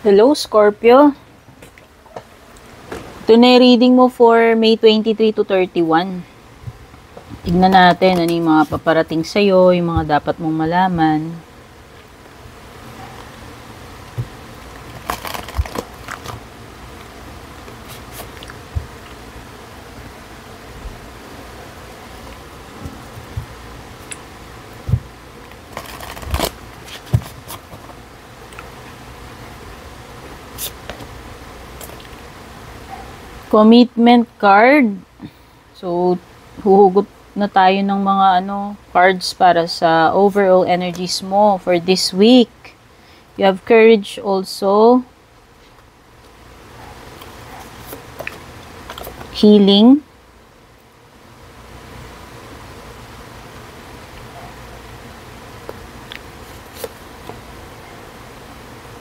Hello, Scorpio. Ito na yung reading mo for May 23 to 31. Tignan natin ano yung mga paparating sa'yo, yung mga dapat mong malaman. Commitment card. So, huhugot na tayo ng mga cards para sa overall energies mo for this week. You have courage also. Healing.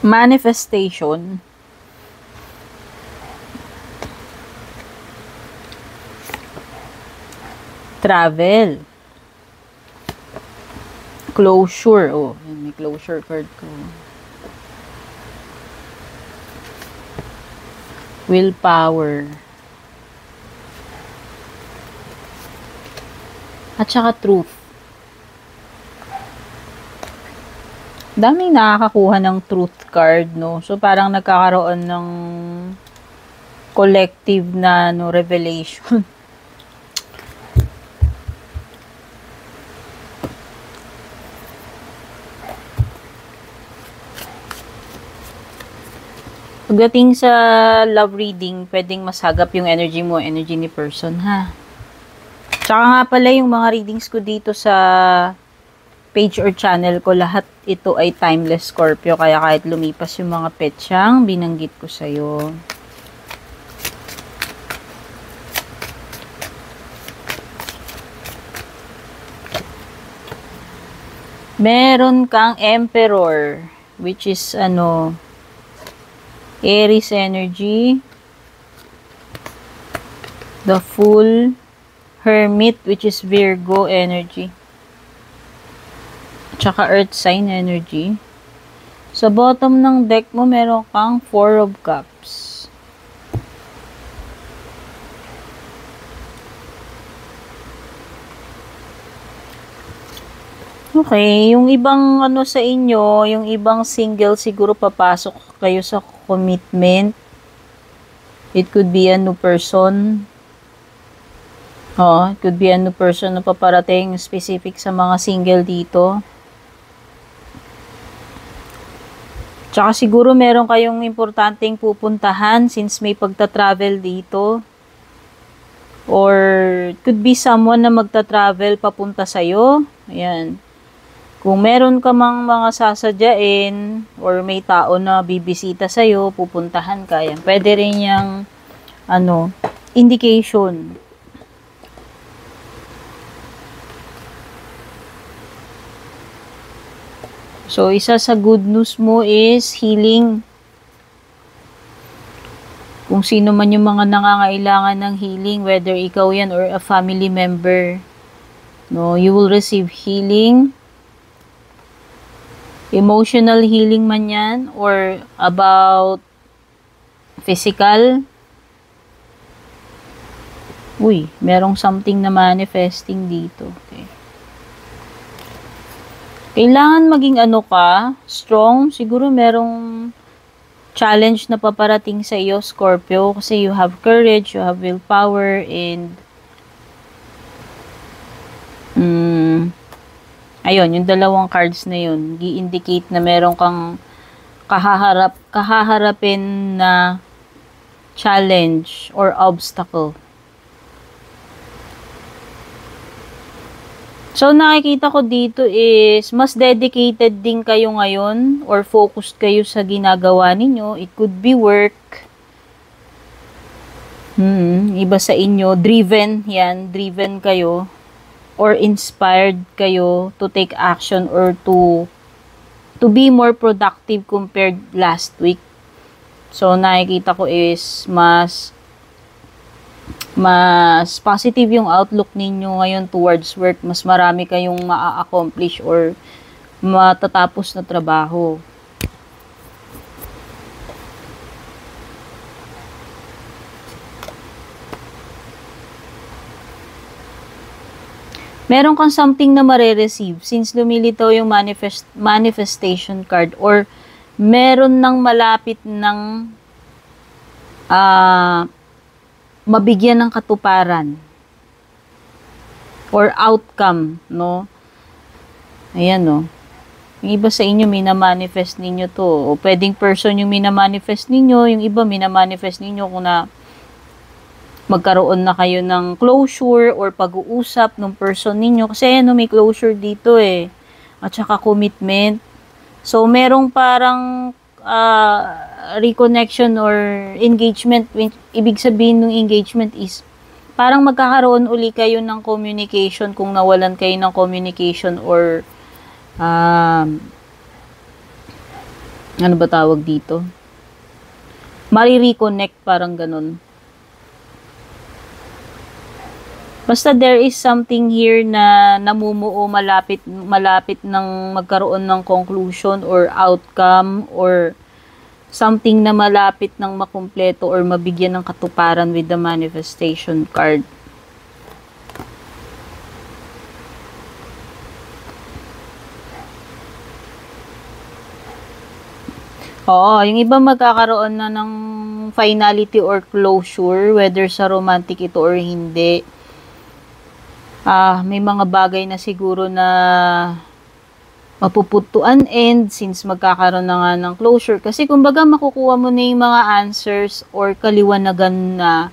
Manifestation. Travel. Closure. Oh, may closure card ko. Willpower. At saka truth. Daming nakakakuha ng truth card, no? So, parang nagkakaroon ng collective na revelation. Pagdating sa love reading, pwedeng masagap yung energy mo, energy ni person, ha? Tsaka nga pala yung mga readings ko dito sa page or channel ko, lahat ito ay timeless, Scorpio. Kaya kahit lumipas yung mga petsyang binanggit ko sa'yo. Meron kang Emperor, which is Aries energy, the Fool, Hermit, which is Virgo energy, tsaka Earth sign energy. Sa bottom ng deck mo, meron kang Four of Cups. Okay, yung ibang sa inyo, yung ibang single, siguro papasok kayo sa commitment. It could be a new person. It could be a new person na paparating, specific sa mga single dito. Tsaka siguro meron kayong importanteng pupuntahan since may pagta-travel dito. Or it could be someone na magta-travel papunta sa'yo. Ayan. Kung meron ka mang mga sasadyain or may tao na bibisita sa'yo, pupuntahan ka, yan. Pwede rin yung indication. So, isa sa good news mo is healing. Kung sino man yung mga nangangailangan ng healing, whether ikaw yan or a family member, you will receive healing. Emotional healing man yan, or about physical. Uy, merong something na manifesting dito. Okay. Kailangan maging strong. Siguro merong challenge na paparating sa iyo, Scorpio, kasi you have courage, you have willpower, and ayun, yung dalawang cards na yun, gi-indicate na meron kang kahaharapin na challenge or obstacle. So, nakikita ko dito is, mas dedicated din kayo ngayon or focused kayo sa ginagawa ninyo. It could be work. Iba sa inyo, driven kayo. Or inspired kayo to take action or to be more productive compared last week. So, nakikita ko is mas positive yung outlook ninyo ngayon towards work. Mas marami kayong ma-accomplish or matatapos na trabaho. Meron kang something na mare-receive since lumilitaw yung manifestation card, or meron ng malapit ng mabigyan ng katuparan or outcome, no? Ayan, no? Yung iba sa inyo, minamanifest ninyo to. O pwedeng person yung minamanifest ninyo, yung iba minamanifest ninyo kung na magkaroon na kayo ng closure or pag-uusap ng person ninyo. Kasi ayan, no, may closure dito eh. At saka commitment. So, merong parang reconnection or engagement. Ibig sabihin ng engagement is parang magkakaroon uli kayo ng communication kung nawalan kayo ng communication, or ano ba tawag dito? Mari-reconnect, parang ganun. Basta there is something here na namumuo malapit ng magkaroon ng conclusion or outcome, or something na malapit ng makumpleto or mabigyan ng katuparan with the manifestation card. Oo, yung iba magkakaroon na ng finality or closure, whether sa romantic ito or hindi. May mga bagay na siguro na mapuput to an end since magkakaroon na nga ng closure. Kasi kumbaga makukuha mo na yung mga answers or kaliwanagan na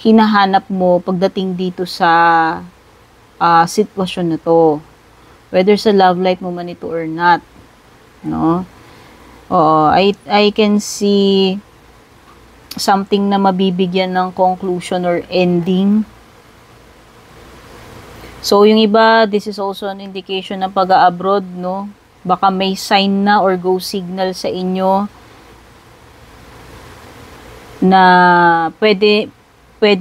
hinahanap mo pagdating dito sa sitwasyon na to. Whether sa love life mo man ito or not. No? Oo, I can see something na mabibigyan ng conclusion or ending. So, yung iba, this is also an indication ng pag-abroad, no? Baka may sign na or go signal sa inyo na pwede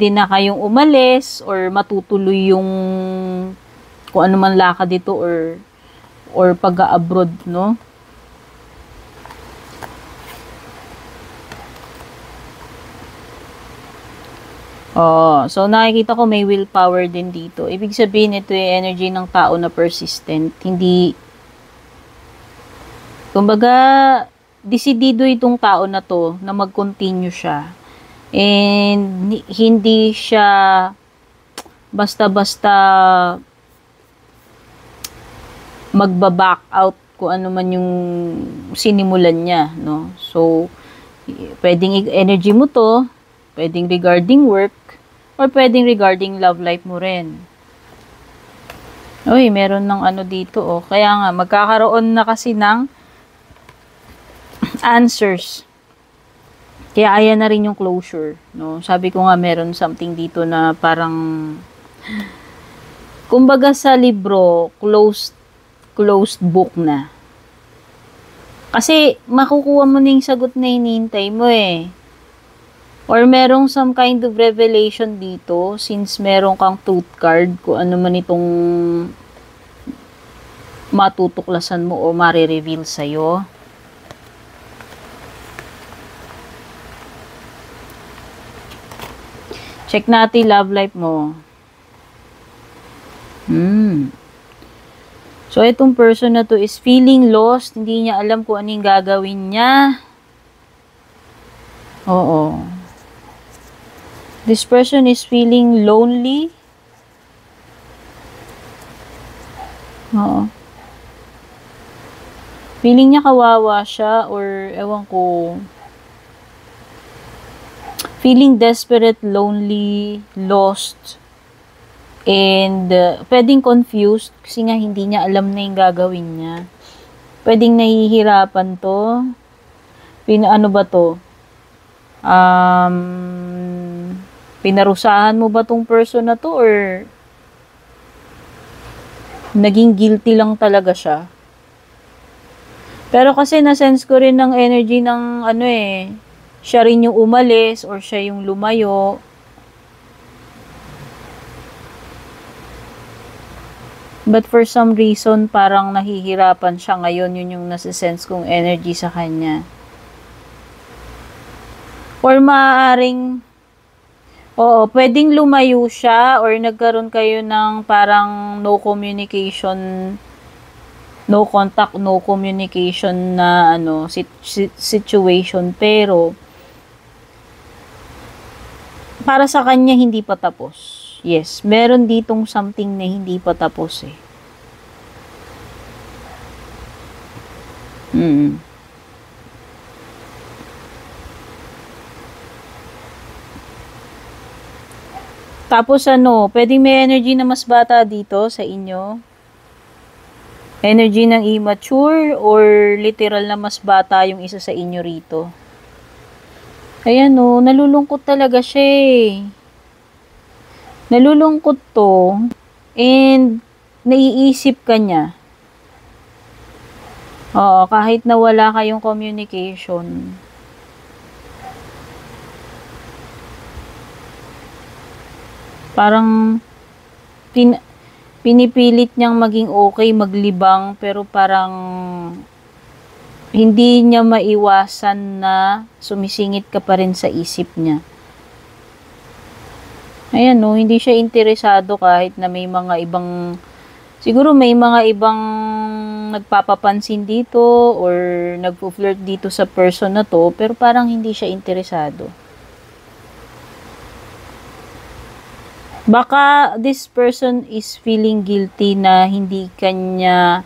na kayong umalis or matutuloy yung kung ano man lakad dito or pag-abroad, no? Oh, so nakikita ko may willpower din dito. Ibig sabihin ito yung energy ng tao na persistent. Hindi, kumbaga, desidido itong tao na to na mag-continue siya. And hindi siya basta-basta magba-back out kung ano man yung sinimulan niya, no? So, pwedeng energy mo to, pwedeng regarding work, or pwedeng regarding love life mo rin. Uy, meron ng ano dito, oh. Kaya nga, magkakaroon na kasi ng answers. Kaya ayan na rin yung closure, no? Sabi ko nga, meron something dito na parang, kumbaga sa libro, closed book na. Kasi, makukuha mo na yung sagot na hinihintay mo eh. Or merong some kind of revelation dito since meron kang truth card, kung ano man itong matutuklasan mo o marireveal sa'yo. Check natin love life mo. So, itong person na to is feeling lost. Hindi niya alam kung anong gagawin niya. Oo. This person is feeling lonely. Oo. Feeling niya kawawa siya or ewan ko. Feeling desperate, lonely, lost. And pwedeng confused kasi nga hindi niya alam na yung gagawin niya. Pwedeng nahihirapan to. Ano ba to? Pinarusahan mo ba tong person na to or naging guilty lang talaga siya? Pero kasi na-sense ko rin ng energy ng ano eh, siya rin yung umalis or siya yung lumayo. But for some reason, parang nahihirapan siya ngayon. Yun yung nasa-sense kong energy sa kanya. Or Oo, pwedeng lumayo siya or nagkaroon kayo ng parang no communication, no contact, no communication na ano, situation. Pero, para sa kanya, hindi pa tapos. Yes, meron ditong something na hindi pa tapos eh. Tapos ano, pwedeng may energy na mas bata dito sa inyo. Energy ng immature or literal na mas bata yung isa sa inyo rito. Ayan o, nalulungkot talaga siya eh. Nalulungkot to and naiisip ka niya. Oo, kahit na wala kayong communication. Parang pinipilit niyang maging okay, maglibang, pero parang hindi niya maiwasan na sumisingit ka pa rin sa isip niya. Ayan no, hindi siya interesado kahit na may mga ibang, siguro may mga ibang nagpapapansin dito or nagpo-flirt dito sa person na to, pero parang hindi siya interesado. Baka this person is feeling guilty na hindi kanya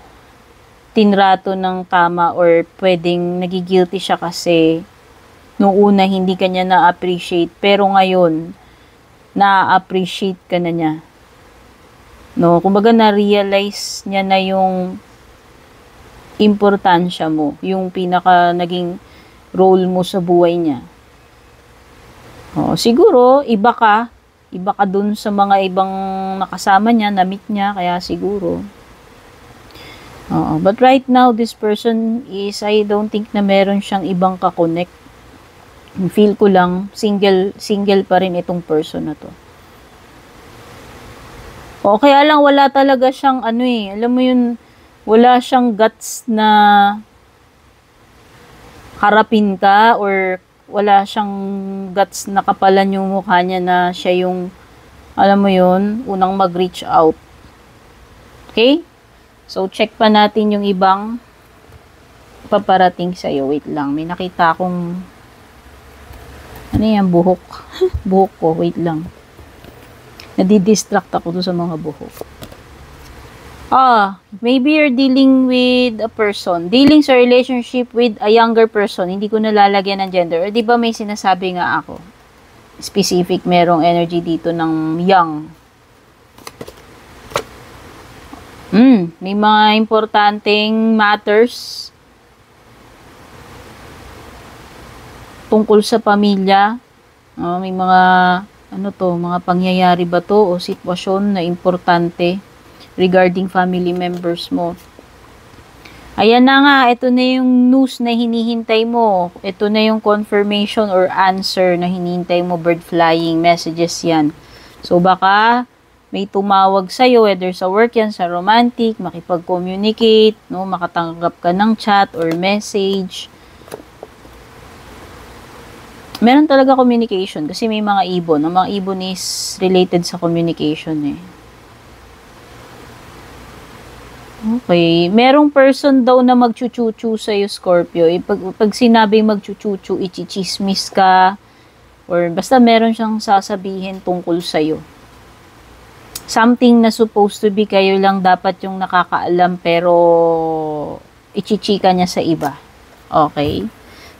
tinrato ng tama or pwedeng nagigilty siya kasi nung una hindi kanya na-appreciate pero ngayon na-appreciate ka na niya. No, kumbaga na-realize niya na yung importansya mo, yung pinaka naging role mo sa buhay niya. Siguro iba ka dun sa mga ibang nakasama niya, na-meet niya, kaya siguro. But right now, this person is, I don't think na meron siyang ibang kakonect. Feel ko lang, single pa rin itong person na to. Kaya lang wala talaga siyang alam mo yun, wala siyang guts na harapin ka or wala siyang guts na kapalan yung mukha niya na siya yung, alam mo yun, unang mag-reach out. Okay? So, check pa natin yung ibang paparating sa'yo. Wait lang, may nakita akong, ano yan, buhok. Buhok ko, wait lang. Nadidistract ako doon sa mga buhok. Maybe you're dealing with a person. Dealing sa relationship with a younger person. Hindi ko nalalagyan ng gender. Di ba may sinasabi nga ako? Specific, merong energy dito ng young. May mga importanteng matters tungkol sa pamilya. May mga, mga pangyayari ba to o sitwasyon na importante regarding family members mo. Ayan na nga, ito na yung news na hinihintay mo. Ito na yung confirmation or answer na hinihintay mo, bird flying messages yan. So baka may tumawag sa'yo, whether sa work yan, sa romantic, makipag-communicate, no, makatanggap ka ng chat or message. Meron talaga communication kasi may mga ibon. Ang mga ibon is related sa communication eh. Okay. Merong person daw na magchuchuchu sa'yo, Scorpio. Pag sinabing magchuchuchu, ichichismis ka, or basta meron siyang sasabihin tungkol sa'yo. Something na supposed to be kayo lang dapat yung nakakaalam, pero ichichika niya sa iba. Okay?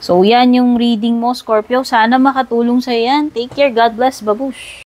So, yan yung reading mo, Scorpio. Sana makatulong sa'yo yan. Take care. God bless. Babush.